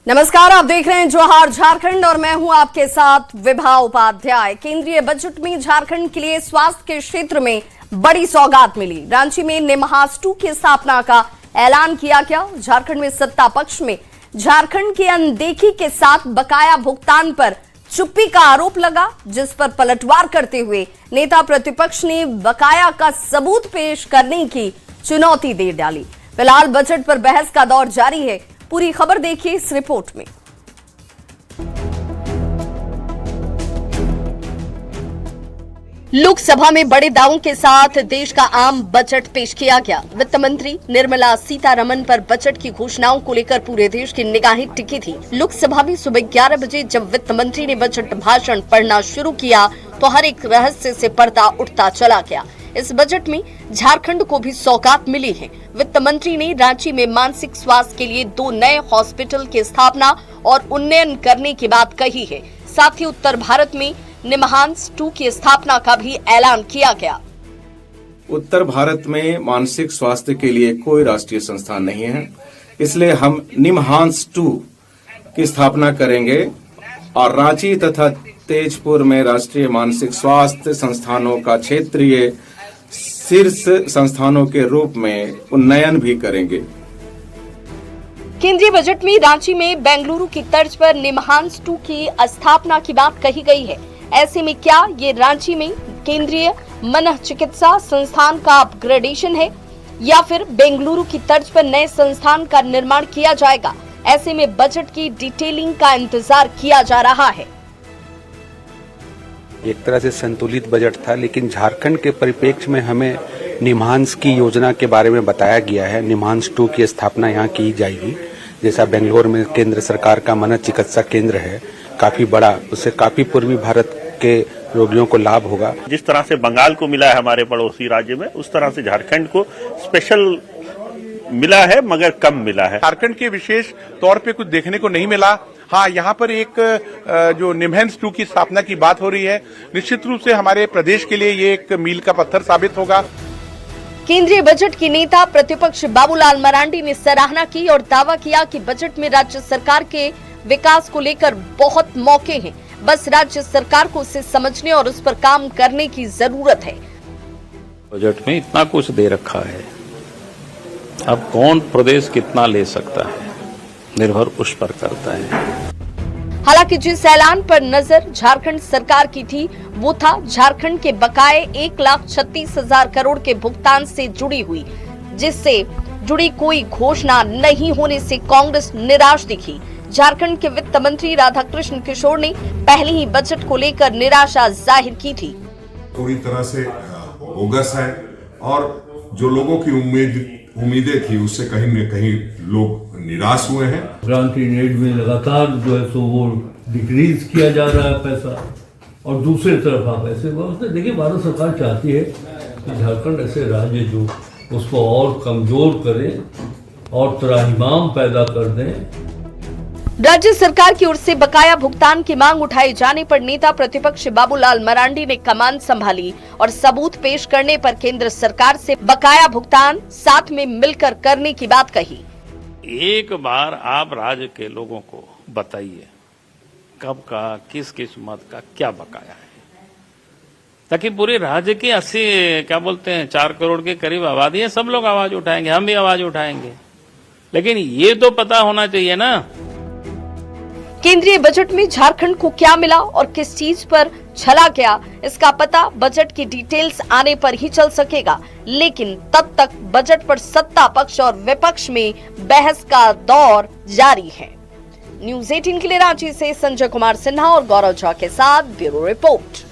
नमस्कार, आप देख रहे हैं जोहार झारखंड और मैं हूं आपके साथ विभा उपाध्याय। केंद्रीय बजट में झारखंड के लिए स्वास्थ्य के क्षेत्र में बड़ी सौगात मिली। रांची में निमहांस 2 की स्थापना का ऐलान किया गया। झारखंड में सत्ता पक्ष में झारखंड की अनदेखी के साथ बकाया भुगतान पर चुप्पी का आरोप लगा, जिस पर पलटवार करते हुए नेता प्रतिपक्ष ने बकाया का सबूत पेश करने की चुनौती दे डाली। फिलहाल बजट पर बहस का दौर जारी है। पूरी खबर देखिए इस रिपोर्ट में। लोकसभा में बड़े दावों के साथ देश का आम बजट पेश किया गया। वित्त मंत्री निर्मला सीतारमण पर बजट की घोषणाओं को लेकर पूरे देश की निगाहें टिकी थी। लोकसभा में सुबह 11 बजे जब वित्त मंत्री ने बजट भाषण पढ़ना शुरू किया तो हर एक रहस्य से पर्दा उठता चला गया। इस बजट में झारखंड को भी सौगात मिली है। वित्त मंत्री ने रांची में मानसिक स्वास्थ्य के लिए 2 नए हॉस्पिटल की स्थापना और उन्नयन करने की बात कही है। साथ ही उत्तर भारत में निमहांस 2 की स्थापना का भी ऐलान किया गया। उत्तर भारत में मानसिक स्वास्थ्य के लिए कोई राष्ट्रीय संस्थान नहीं है, इसलिए हम निमहांस 2 की स्थापना करेंगे और रांची तथा तेजपुर में राष्ट्रीय मानसिक स्वास्थ्य संस्थानों का क्षेत्रीय शीर्ष संस्थानों के रूप में उन्नयन भी करेंगे। केंद्रीय बजट में रांची में बेंगलुरु की तर्ज पर निमहांस 2 की स्थापना की बात कही गई है। ऐसे में क्या ये रांची में केंद्रीय मनोचिकित्सा संस्थान का अपग्रेडेशन है या फिर बेंगलुरु की तर्ज पर नए संस्थान का निर्माण किया जाएगा? ऐसे में बजट की डिटेलिंग का इंतजार किया जा रहा है। एक तरह से संतुलित बजट था, लेकिन झारखंड के परिप्रेक्ष्य में हमें निमहांस की योजना के बारे में बताया गया है। निमहांस 2 की स्थापना यहाँ की जाएगी। जैसा बेंगलोर में केंद्र सरकार का मनोचिकित्सा केंद्र है, काफी बड़ा, उससे काफी पूर्वी भारत के रोगियों को लाभ होगा। जिस तरह से बंगाल को मिला है हमारे पड़ोसी राज्य में, उस तरह से झारखंड को स्पेशल मिला है, मगर कम मिला है। झारखंड के विशेष तौर पे कुछ देखने को नहीं मिला। हाँ, यहाँ पर एक जो निमहांस 2 की स्थापना की बात हो रही है, निश्चित रूप से हमारे प्रदेश के लिए ये एक मील का पत्थर साबित होगा। केंद्रीय बजट की नेता प्रतिपक्ष बाबूलाल मरांडी ने सराहना की और दावा किया कि बजट में राज्य सरकार के विकास को लेकर बहुत मौके हैं, बस राज्य सरकार को उसे समझने और उस पर काम करने की जरूरत है। बजट में इतना कुछ दे रखा है, अब कौन प्रदेश कितना ले सकता है निर्भर उस पर करता है। हालांकि जिस ऐलान पर नजर झारखंड सरकार की थी वो था झारखंड के बकाए 1,36,000 करोड़ के भुगतान से जुड़ी हुई, जिससे जुड़ी कोई घोषणा नहीं होने से कांग्रेस निराश दिखी। झारखंड के वित्त मंत्री राधाकृष्ण किशोर ने पहले ही बजट को लेकर निराशा जाहिर की थी। पूरी तरह से बोगस है और जो लोगों की उम्मीदें थी उससे कहीं न कहीं लोग निराश हुए हैं। ग्रांट इन एड में लगातार जो है सो वो डिक्रीज किया जा रहा है पैसा, और दूसरी तरफ आप ऐसे देखिए, भारत सरकार चाहती है कि झारखंड ऐसे राज्य जो उसको और कमजोर करें और त्राहिमाम पैदा कर दें। राज्य सरकार की ओर से बकाया भुगतान की मांग उठाए जाने पर नेता प्रतिपक्ष बाबूलाल मरांडी ने कमान संभाली और सबूत पेश करने पर केंद्र सरकार से बकाया भुगतान साथ में मिलकर करने की बात कही। एक बार आप राज्य के लोगों को बताइए कब का, किस किस्मत का क्या बकाया है, ताकि पूरे राज्य के 4 करोड़ के करीब आबादी है। सब लोग आवाज उठाएंगे, हम भी आवाज उठाएंगे, लेकिन ये तो पता होना चाहिए ना। केंद्रीय बजट में झारखंड को क्या मिला और किस चीज पर छला गया, इसका पता बजट की डिटेल्स आने पर ही चल सकेगा। लेकिन तब तक बजट पर सत्ता पक्ष और विपक्ष में बहस का दौर जारी है। न्यूज़ 18 के लिए रांची से संजय कुमार सिन्हा और गौरव झा के साथ ब्यूरो रिपोर्ट।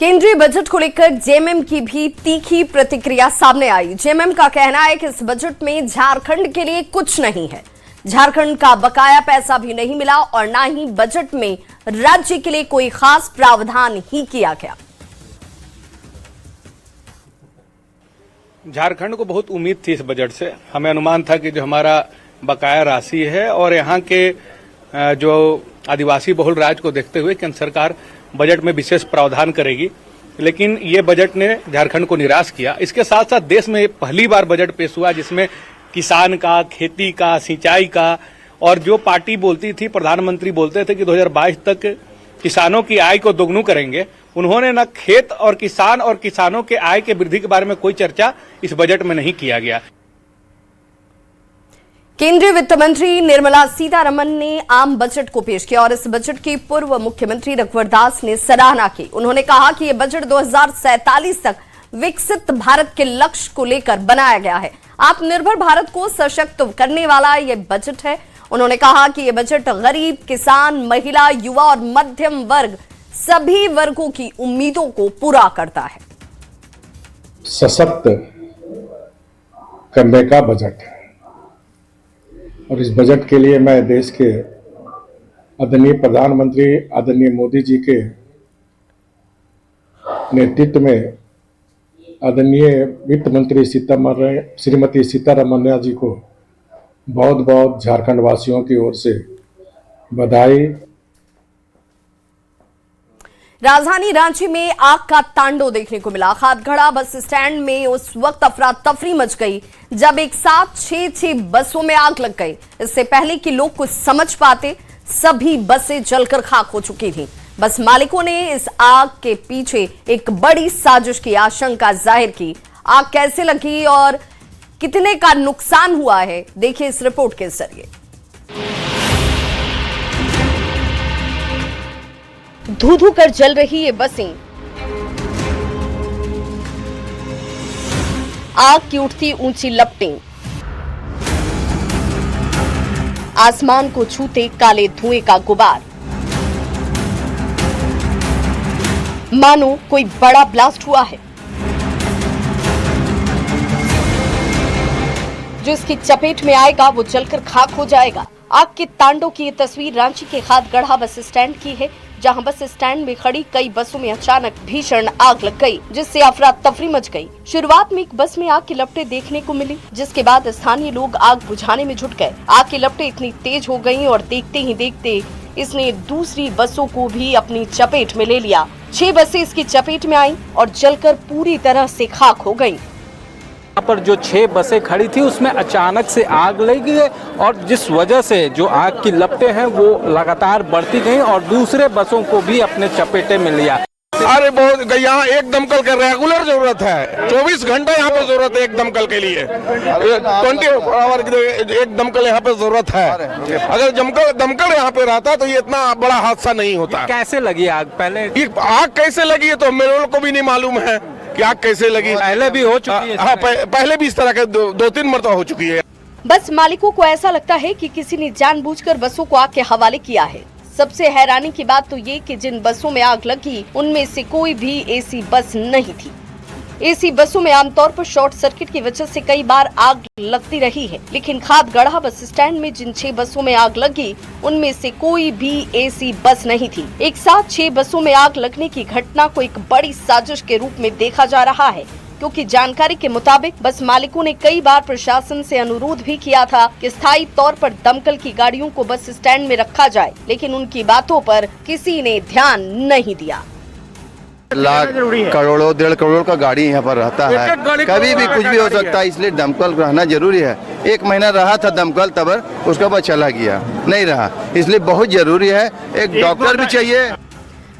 केंद्रीय बजट को लेकर जेएमएम की भी तीखी प्रतिक्रिया सामने आई। जेएमएम का कहना है कि इस बजट में झारखंड के लिए कुछ नहीं है। झारखंड का बकाया पैसा भी नहीं मिला और ना ही बजट में राज्य के लिए कोई खास प्रावधान ही किया गया। झारखंड को बहुत उम्मीद थी इस बजट से। हमें अनुमान था कि जो हमारा बकाया राशि है और यहाँ के जो आदिवासी बहुल राज्य को देखते हुए केंद्र सरकार बजट में विशेष प्रावधान करेगी, लेकिन ये बजट ने झारखंड को निराश किया। इसके साथ साथ देश में पहली बार बजट पेश हुआ जिसमें किसान का, खेती का, सिंचाई का, और जो पार्टी बोलती थी, प्रधानमंत्री बोलते थे कि 2022 तक किसानों की आय को दोगुना करेंगे, उन्होंने न खेत और किसानों के आय के वृद्धि के बारे में कोई चर्चा इस बजट में नहीं किया गया। केंद्रीय वित्त मंत्री निर्मला सीतारमण ने आम बजट को पेश किया और इस बजट की पूर्व मुख्यमंत्री रघुवर दास ने सराहना की। उन्होंने कहा कि यह बजट 2047 तक विकसित भारत के लक्ष्य को लेकर बनाया गया है। आत्मनिर्भर भारत को सशक्त करने वाला यह बजट है। उन्होंने कहा कि यह बजट गरीब, किसान, महिला, युवा और मध्यम वर्ग सभी वर्गों की उम्मीदों को पूरा करता है। सशक्त करने का बजट है और इस बजट के लिए मैं देश के आदरणीय प्रधानमंत्री आदरणीय मोदी जी के नेतृत्व में आदरणीय वित्त मंत्री श्रीमती सीतारमण जी को बहुत बहुत झारखंड वासियों की ओर से बधाई। राजधानी रांची में आग का तांडव देखने को मिला। हाथगढ़ा बस स्टैंड में उस वक्त अफरा तफरी मच गई जब एक साथ 6 बसों में आग लग गई। इससे पहले कि लोग कुछ समझ पाते, सभी बसें जलकर खाक हो चुकी थीं। बस मालिकों ने इस आग के पीछे एक बड़ी साजिश की आशंका जाहिर की। आग कैसे लगी और कितने का नुकसान हुआ है, देखिए इस रिपोर्ट के जरिए। धू धू कर जल रही ये बसें, आग की उठती ऊंची लपटें, आसमान को छूते काले धुएं का गुबार, मानो कोई बड़ा ब्लास्ट हुआ है जो इसकी चपेट में आएगा वो जलकर खाक हो जाएगा। आग के तांडव की ये तस्वीर रांची के हाथगढ़ा बस स्टैंड की है, जहां बस स्टैंड में खड़ी कई बसों में अचानक भीषण आग लग गई, जिससे अफरा तफरी मच गई। शुरुआत में एक बस में आग की लपटें देखने को मिली, जिसके बाद स्थानीय लोग आग बुझाने में जुट गए। आग की लपटें इतनी तेज हो गईं और देखते ही देखते इसने दूसरी बसों को भी अपनी चपेट में ले लिया। 6 बसें इसकी चपेट में आईं और जलकर पूरी तरह से खाक हो गईं। यहाँ पर जो 6 बसें खड़ी थी उसमें अचानक से आग लगी है और जिस वजह से जो आग की लपटें हैं वो लगातार बढ़ती गई और दूसरे बसों को भी अपने चपेटे में लिया। अरे बहुत, यहाँ एक दमकल का रेगुलर जरूरत है, 24 घंटे यहाँ पे जरूरत है एक दमकल के लिए, 24 आवर एक दमकल यहाँ पे जरूरत है। अगर दमकल यहाँ पे रहता तो ये इतना बड़ा हादसा नहीं होता। कैसे लगी आग? पहले आग कैसे लगी है तो मेरे लोग को भी नहीं मालूम है कि आग कैसे लगी। पहले भी हो चुकी है। हाँ, पहले भी इस तरह के 2-3 मरतबा हो चुकी है। बस मालिकों को ऐसा लगता है कि किसी ने जानबूझकर बसों को आग के हवाले किया है। सबसे हैरानी की बात तो ये कि जिन बसों में आग लगी उनमें से कोई भी एसी बस नहीं थी। एसी बसों में आमतौर पर शॉर्ट सर्किट की वजह से कई बार आग लगती रही है, लेकिन हाथगढ़ा बस स्टैंड में जिन 6 बसों में आग लगी उनमें से कोई भी एसी बस नहीं थी। एक साथ 6 बसों में आग लगने की घटना को एक बड़ी साजिश के रूप में देखा जा रहा है, क्योंकि जानकारी के मुताबिक बस मालिकों ने कई बार प्रशासन से अनुरोध भी किया था कि स्थायी तौर पर दमकल की गाड़ियों को बस स्टैंड में रखा जाए, लेकिन उनकी बातों पर किसी ने ध्यान नहीं दिया। लाख करोड़ों 1.5 करोड़ का गाड़ी यहाँ पर रहता है, कभी भी कुछ भी हो सकता है, इसलिए दमकल रहना जरूरी है। 1 महीना रहा था दमकल, तब उसके बाद चला गया, नहीं रहा, इसलिए बहुत जरूरी है। एक डॉक्टर भी चाहिए।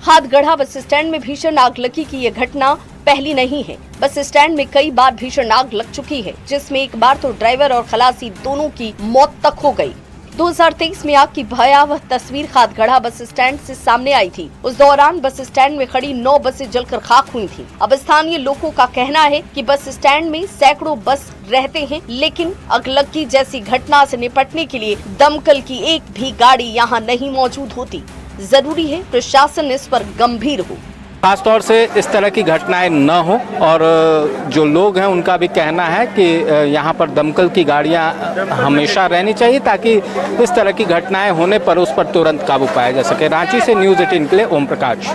हाथगढ़ा बस स्टैंड में भीषण आग लगी की ये घटना पहली नहीं है। बस स्टैंड में कई बार भीषण आग लग चुकी है, जिसमें एक बार तो ड्राइवर और खलासी दोनों की मौत तक हो गई। 2023 में आग की भयावह तस्वीर हाथगढ़ा बस स्टैंड से सामने आई थी। उस दौरान बस स्टैंड में खड़ी 9 बसें जलकर खाक हुई थीं। अब स्थानीय लोगों का कहना है कि बस स्टैंड में सैकड़ों बस रहते हैं, लेकिन अगलगी जैसी घटना से निपटने के लिए दमकल की एक भी गाड़ी यहाँ नहीं मौजूद होती। जरूरी है प्रशासन इस पर गंभीर हो, खासतौर से इस तरह की घटनाएं न हो। और जो लोग हैं उनका भी कहना है कि यहाँ पर दमकल की गाड़ियाँ हमेशा रहनी चाहिए, ताकि इस तरह की घटनाएं होने पर उस पर तुरंत काबू पाया जा सके। रांची से न्यूज़ 18 के लिए ओम प्रकाश।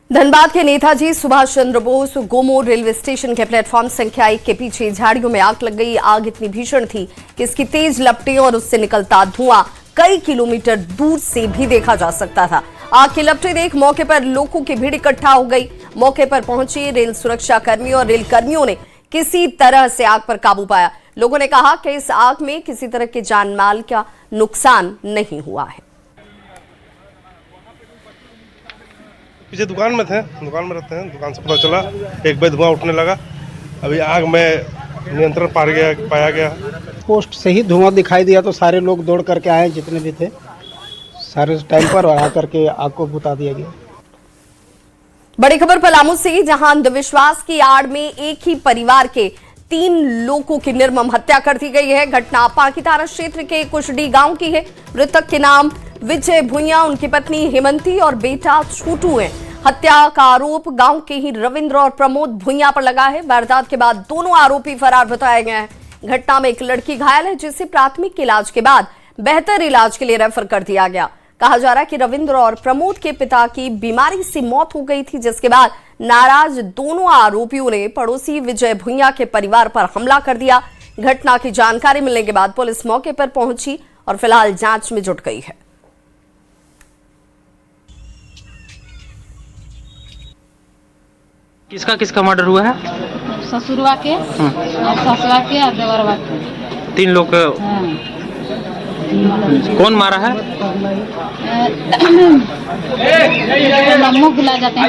धनबाद के नेताजी सुभाष चंद्र बोस गोमो रेलवे स्टेशन के प्लेटफॉर्म संख्या 1 के पीछे झाड़ियों में आग लग गई। आग इतनी भीषण थी कि इसकी तेज लपटें और उससे निकलता धुआं कई किलोमीटर दूर से भी देखा जा सकता था। आग की लपटें देख मौके पर लोगों की भीड़ इकट्ठा हो गई। मौके पर पहुंचे रेल सुरक्षा कर्मी और रेल कर्मियों ने किसी तरह से आग पर काबू पाया। लोगों ने कहा कि इस आग में किसी तरह के जान माल का नुकसान नहीं हुआ है। पीछे दुकान में थे, दुकान में रहते हैं, दुकान से पता चला एक बार धुआं उठने लगा। अभी आग में नियंत्रण पाया गया। पोस्ट से ही धुआं दिखाई दिया तो सारे लोग दौड़ करके आए, जितने भी थे सारे टाइम पर आकर के आग को बुता दिया गया। बड़ी खबर पलामू से, जहां अंधविश्वास की आड़ में एक ही परिवार के 3 लोगों की निर्मम हत्या कर दी गई है। घटना पांकी थाना क्षेत्र के कुशडी गांव की है। मृतक के नाम विजय भुइया, उनकी पत्नी हेमंती और बेटा छोटू है। हत्या का आरोप गांव के ही रविंद्र और प्रमोद भुइया पर लगा है। वारदात के बाद दोनों आरोपी फरार बताए गए हैं। घटना में एक लड़की घायल है, जिसे प्राथमिक इलाज के बाद बेहतर इलाज के लिए रेफर कर दिया गया। कहा जा रहा है कि रविंद्र और प्रमोद के पिता की बीमारी से मौत हो गई थी, जिसके बाद नाराज दोनों आरोपियों ने पड़ोसी विजय भुइया के परिवार पर हमला कर दिया। घटना की जानकारी मिलने के बाद पुलिस मौके पर पहुंची और फिलहाल जांच में जुट गई है। किसका किसका मर्डर हुआ है? ससुरवा के और ससुरा के और देवरवा के। 3 लोग। कौन मारा है? नाम भुला जाते हैं।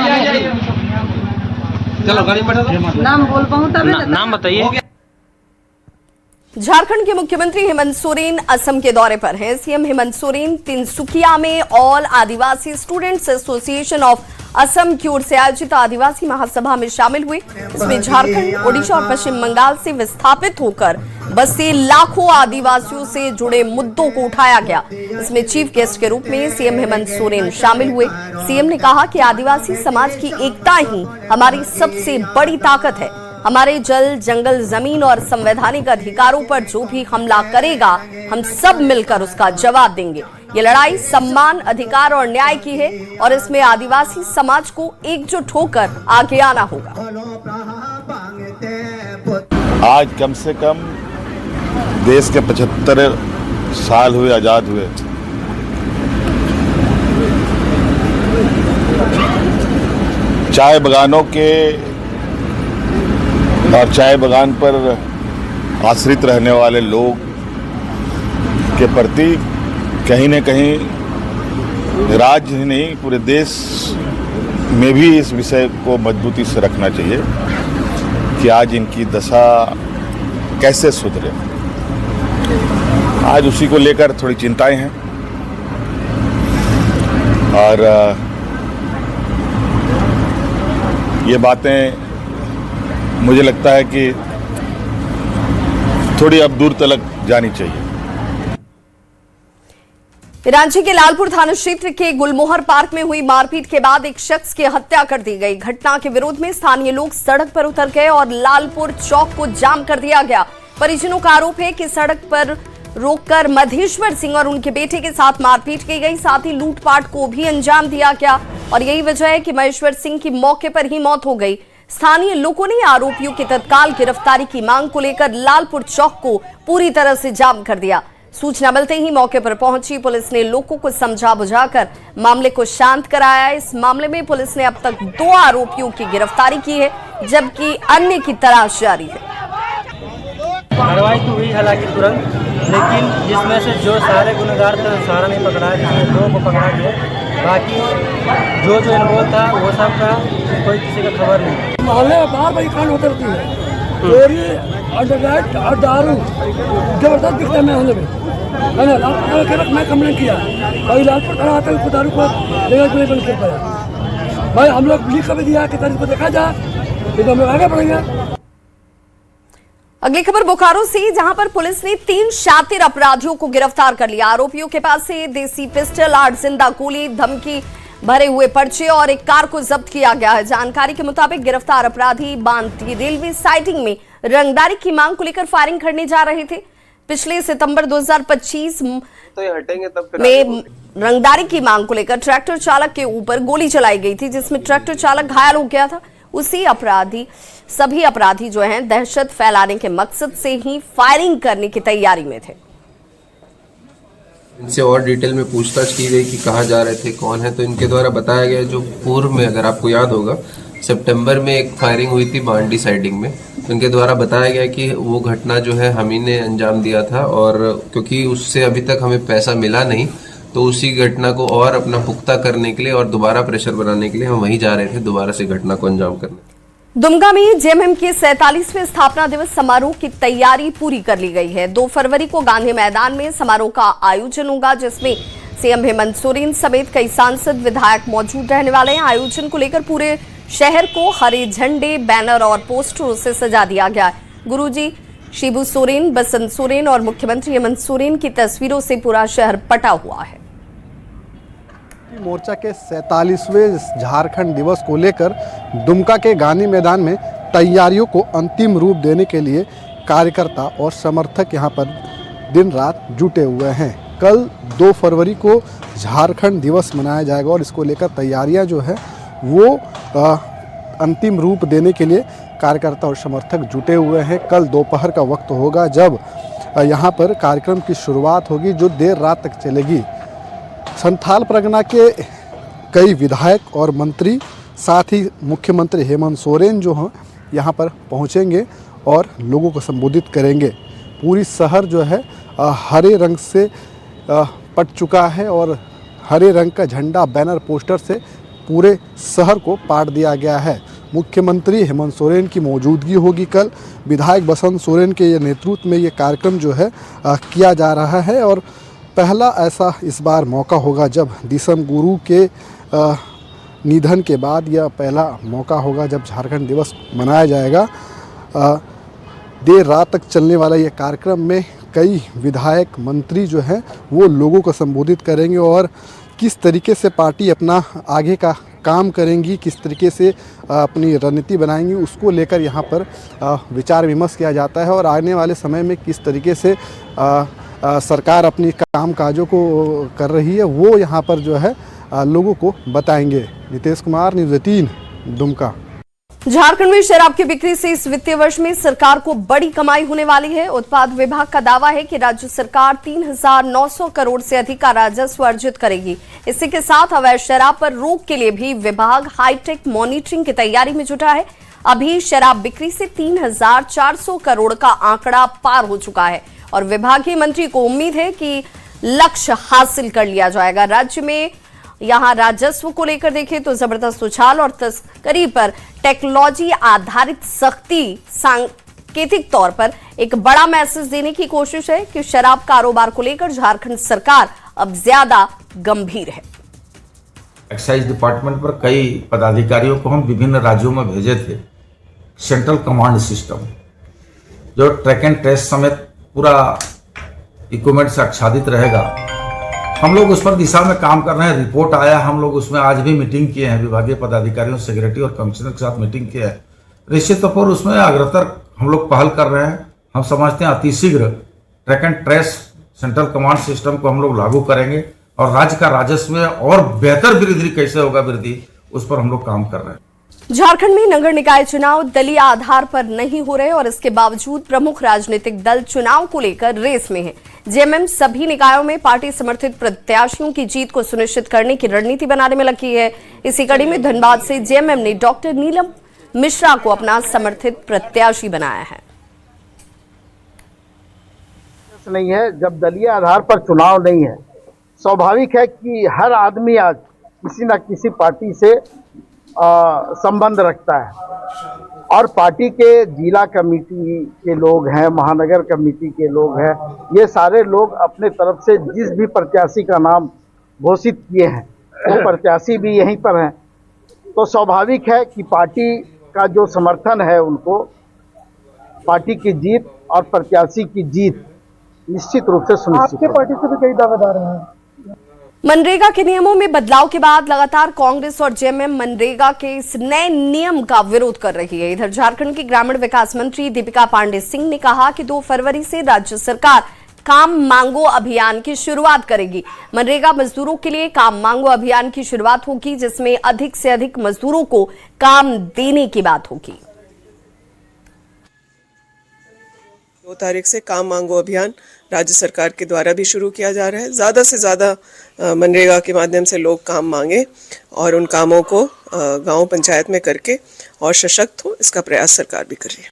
चलो गाड़ी में बैठो। नाम बोल पाऊँ तब नाम बताइए। झारखंड के मुख्यमंत्री हेमंत सोरेन असम के दौरे पर हैं। सीएम हेमंत सोरेन तिनसुकिया में all Adivasi students association of Assam की ओर से आयोजित आदिवासी महासभा में शामिल हुए। इसमें झारखंड, ओडिशा और पश्चिम बंगाल से विस्थापित होकर बसे लाखों आदिवासियों से जुड़े मुद्दों को उठाया गया। इसमें चीफ गेस्ट के रूप में सीएम हेमंत सोरेन शामिल हुए। सीएम ने कहा कि आदिवासी समाज की एकता ही हमारी सबसे बड़ी ताकत है। हमारे जल, जंगल, जमीन और संवैधानिक अधिकारों पर जो भी हमला करेगा, हम सब मिलकर उसका जवाब देंगे। ये लड़ाई सम्मान, अधिकार और न्याय की है और इसमें आदिवासी समाज को एकजुट होकर आगे आना होगा। आज कम से कम देश के 75 साल हुए आजाद हुए। चाय बागानों के और चाय बागान पर आश्रित रहने वाले लोग के प्रति कहीं न कहीं राज्य ही नहीं, पूरे देश में भी इस विषय को मजबूती से रखना चाहिए कि आज इनकी दशा कैसे सुधरे। आज उसी को लेकर थोड़ी चिंताएं हैं और ये बातें मुझे लगता है कि थोड़ी अब दूर तक जानी चाहिए। रांची के लालपुर थाना क्षेत्र के गुलमोहर पार्क में हुई मारपीट के बाद एक शख्स की हत्या कर दी गई। घटना के विरोध में स्थानीय लोग सड़क पर उतर गए और लालपुर चौक को जाम कर दिया गया। परिजनों का आरोप है कि सड़क पर रोककर मधेश्वर सिंह और उनके बेटे के साथ मारपीट की गई, साथ ही लूटपाट को भी अंजाम दिया गया और यही वजह है कि महेश्वर सिंह की मौके पर ही मौत हो गई। स्थानीय लोगों ने आरोपियों की तत्काल गिरफ्तारी की मांग को लेकर लालपुर चौक को पूरी तरह से जाम कर दिया। सूचना मिलते ही मौके पर पहुंची पुलिस ने लोगों को समझा बुझाकर मामले को शांत कराया। इस मामले में पुलिस ने अब तक 2 आरोपियों की गिरफ्तारी की है, जबकि अन्य की तलाश जारी है। कार्रवाई तो हुई हालांकि तुरंत, लेकिन जिसमें से जो सारे गुनहगार थे सारा नहीं पकड़ा, जिसमें 2 को पकड़ा गया, बाकी जो इन्वॉल्व था वो सब का कोई किसी का खबर नहीं। मोहल्ले में बार कांड होते रहती है, चोरी और दारू जबरदस्त दिखता है मोहल्ले में, है ना। लालपुर मैं कंप्लेंट किया भाई, लालपुर थाना आते हुए दारू को नहीं बंद कर पाया भाई। हम लोग लिख कर दिया कि तारीख को देखा जाए, तो हम लोग आगे बढ़ेंगे। अगली खबर बोकारो से, जहां पर पुलिस ने 3 शातिर अपराधियों को गिरफ्तार कर लिया। आरोपियों के पास से देसी पिस्टल, 8 जिंदा गोली, धमकी भरे हुए पर्चे और एक कार को जब्त किया गया है। जानकारी के मुताबिक गिरफ्तार अपराधी बांती रेलवे साइडिंग में रंगदारी की मांग को लेकर फायरिंग करने जा रहे थे। पिछले सितंबर 2025 में रंगदारी की मांग को लेकर ट्रैक्टर चालक के ऊपर गोली चलाई गई थी, जिसमें ट्रैक्टर चालक घायल हो गया था। सभी अपराधी जो हैं दहशत फैलाने के मकसद से ही फायरिंग करने की तैयारी में थे। इनसे और डिटेल में पूछताछ की गई कि कहाँ जा रहे थे, कौन है, तो इनके द्वारा बताया गया जो पूर्व में, अगर आपको याद होगा, सितंबर में एक फायरिंग हुई थी बांडी साइडिंग में। उनके द्वारा बताया गया कि वो घटना जो है हम ही ने अंजाम दिया था, और क्योंकि उससे अभी तक हमें पैसा मिला नहीं, तो उसी घटना को और अपना पुख्ता करने के लिए और दोबारा प्रेशर बनाने के लिए हम वहीं जा रहे थे दोबारा से घटना को अंजाम करने। दुमका में जेएमएम के 47वें स्थापना दिवस समारोह की तैयारी पूरी कर ली गई है। 2 फरवरी को गांधी मैदान में समारोह का आयोजन होगा, जिसमें सीएम हेमंत सोरेन समेत कई सांसद विधायक मौजूद रहने वाले हैं। आयोजन को लेकर पूरे शहर को हरे झंडे, बैनर और पोस्टरों से सजा दिया गया है। गुरुजी शिबू सोरेन, बसंत सोरेन और मुख्यमंत्री हेमंत सोरेन की तस्वीरों से पूरा शहर पटा हुआ है। मोर्चा के 47वें झारखंड दिवस को लेकर दुमका के गांधी मैदान में तैयारियों को अंतिम रूप देने के लिए कार्यकर्ता और समर्थक यहां पर दिन रात जुटे हुए हैं। कल 2 फरवरी को झारखंड दिवस मनाया जाएगा और इसको लेकर तैयारियां जो है वो अंतिम रूप देने के लिए कार्यकर्ता और समर्थक जुटे हुए हैं। कल दोपहर का वक्त होगा जब यहाँ पर कार्यक्रम की शुरुआत होगी, जो देर रात तक चलेगी। संथाल परगना के कई विधायक और मंत्री, साथ ही मुख्यमंत्री हेमंत सोरेन जो हैं यहाँ पर पहुँचेंगे और लोगों को संबोधित करेंगे। पूरी शहर जो है हरे रंग से पट चुका है और हरे रंग का झंडा, बैनर, पोस्टर से पूरे शहर को पाट दिया गया है। मुख्यमंत्री हेमंत सोरेन की मौजूदगी होगी कल। विधायक बसंत सोरेन के नेतृत्व में ये कार्यक्रम जो है किया जा रहा है, और पहला ऐसा इस बार मौका होगा जब दिसम गुरु के निधन के बाद यह पहला मौका होगा जब झारखंड दिवस मनाया जाएगा। देर रात तक चलने वाला ये कार्यक्रम में कई विधायक, मंत्री जो हैं वो लोगों को संबोधित करेंगे और किस तरीके से पार्टी अपना आगे का काम करेंगी, किस तरीके से अपनी रणनीति बनाएंगी, उसको लेकर यहाँ पर विचार विमर्श किया जाता है। और आने वाले समय में किस तरीके से सरकार अपनी कामकाजों को कर रही है वो यहाँ पर जो है लोगों को बताएंगे। नितेश कुमार, न्यूज़ 18, दुमका। झारखंड में शराब की बिक्री से इस वित्तीय वर्ष में सरकार को बड़ी कमाई होने वाली है। उत्पाद विभाग का दावा है कि राज्य सरकार 3,900 करोड़ से अधिक का राजस्व अर्जित करेगी। इसी के साथ अवैध शराब पर रोक के लिए भी विभाग हाईटेक मॉनिटरिंग की तैयारी में जुटा है। अभी शराब बिक्री से 3,400 करोड़ का आंकड़ा पार हो चुका है और विभागीय मंत्री को उम्मीद है कि लक्ष्य हासिल कर लिया जाएगा। राज्य में यहां राजस्व को लेकर देखें तो जबरदस्त उछाल और तस्करी पर टेक्नोलॉजी आधारित सख्ती सांकेतिक तौर पर एक बड़ा मैसेज देने की कोशिश है कि शराब कारोबार को लेकर झारखंड सरकार अब ज्यादा गंभीर है। एक्साइज डिपार्टमेंट पर कई पदाधिकारियों को हम विभिन्न राज्यों में भेजे थे। सेंट्रल कमांड सिस्टम जो ट्रैक एंड ट्रेस समेत पूरा इक्विपमेंट से आच्छादित रहेगा, हम लोग उस पर दिशा में काम कर रहे हैं। रिपोर्ट आया, हम लोग उसमें आज भी मीटिंग किए हैं, विभागीय पदाधिकारियों, सेक्रेटरी और कमिश्नर के साथ मीटिंग किया है। निश्चित तौर पर उसमें अग्रतर हम लोग पहल कर रहे हैं। हम समझते हैं अतिशीघ्र track and trace central command system को हम लोग लागू करेंगे और राज्य का राजस्व में और बेहतर वृद्धि कैसे होगा, वृद्धि उस पर हम लोग काम कर रहे हैं। झारखंड में नगर निकाय चुनाव दलीय आधार पर नहीं हो रहे और इसके बावजूद प्रमुख राजनीतिक दल चुनाव को लेकर रेस में है। जेएमएम सभी निकायों में पार्टी समर्थित प्रत्याशियों की जीत को सुनिश्चित करने की रणनीति बनाने में लगी है। इसी कड़ी में धनबाद से जेएमएम ने डॉक्टर नीलम मिश्रा को अपना समर्थित प्रत्याशी बनाया है। नहीं है, जब दलीय आधार पर चुनाव नहीं है, स्वाभाविक है कि हर आदमी आज किसी न किसी पार्टी से संबंध रखता है और पार्टी के जिला कमेटी के लोग हैं, महानगर कमेटी के लोग हैं, ये सारे लोग अपने तरफ से जिस भी प्रत्याशी का नाम घोषित किए हैं वो प्रत्याशी भी यहीं पर हैं। तो स्वाभाविक है कि पार्टी का जो समर्थन है उनको पार्टी की जीत और प्रत्याशी की जीत निश्चित रूप से सुनिश्चित। आपके पार्टी से भी कई दावेदार हैं। मनरेगा के नियमों में बदलाव के बाद लगातार कांग्रेस और जेएमएम मनरेगा के इस नए नियम का विरोध कर रही है। इधर झारखंड की ग्रामीण विकास मंत्री दीपिका पांडे सिंह ने कहा कि 2 फरवरी से राज्य सरकार काम मांगो अभियान की शुरुआत करेगी। मनरेगा मजदूरों के लिए काम मांगो अभियान की शुरुआत होगी, जिसमें अधिक से अधिक मजदूरों को काम देने की बात होगी। 2 तारीख से काम मांगो अभियान राज्य सरकार के द्वारा भी शुरू किया जा रहा है। ज़्यादा से ज़्यादा मनरेगा के माध्यम से लोग काम मांगे और उन कामों को गांव पंचायत में करके और सशक्त हो, इसका प्रयास सरकार भी कर रही है।